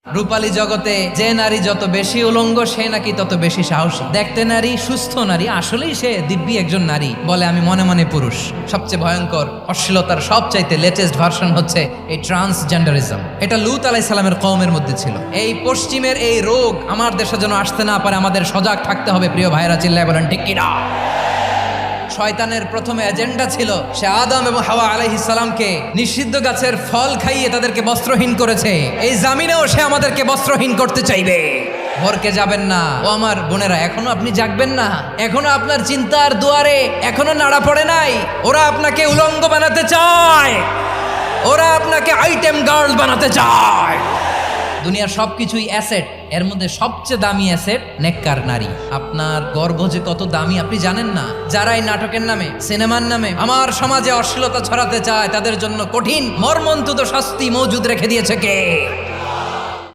রূপালী জগতে যে নারী যত বেশি উলঙ্গ সে নাকি তত বেশি সাহসী। দেখতে নারী, সুস্থ নারী, আসলেই সে দিব্যি একজন নারী বলে আমি মনে মনে পুরুষ। সবচেয়ে ভয়ঙ্কর অশ্লীলতার সবচাইতে লেটেস্ট ভার্সন হচ্ছে এই ট্রান্সজেন্ডারিজম। এটা লূত আলাইহিস সালামের কওমের মধ্যে ছিল। এই পশ্চিমের এই রোগ আমার দেশে যেন আসতে না পারে, আমাদের সজাগ থাকতে হবে। প্রিয় ভাইরা, চিল্লায় বলেন ঠিক কিনা? শয়তানের প্রথমে এজেন্ডা ছিল সে আদম এবং হাওয়া আলাইহিস সালামকে নিষিদ্ধ গাছের ফল খাইয়ে তাদেরকে বস্ত্রহীন করেছে। এই জামিনেও সে আমাদেরকে বস্ত্রহীন করতে চাইবে। ভরকে যাবেন না ও আমার বোনেরা, এখনো আপনি জাগবেন না? এখনো আপনার চিন্তার দুয়ারে এখনো নাড়া পড়ে নাই? ওরা আপনাকে উলঙ্গ বানাতে চায়, ওরা আপনাকে আইটেম গার্ল বানাতে চায়। দুনিয়ার সবকিছুই অ্যাসেট, এর মধ্যে সবচেয়ে দামি অ্যাসেট নেককার নারী। আপনার গর্ভ যে কত দামি আপনি জানেন না? যারা এই নাটকের নামে, সিনেমার নামে আমার সমাজে অশ্লীলতা ছড়াতে চায় তাদের জন্য কঠিন মর্মন্তুদ শাস্তি মজুদ রেখে দিয়েছে কে?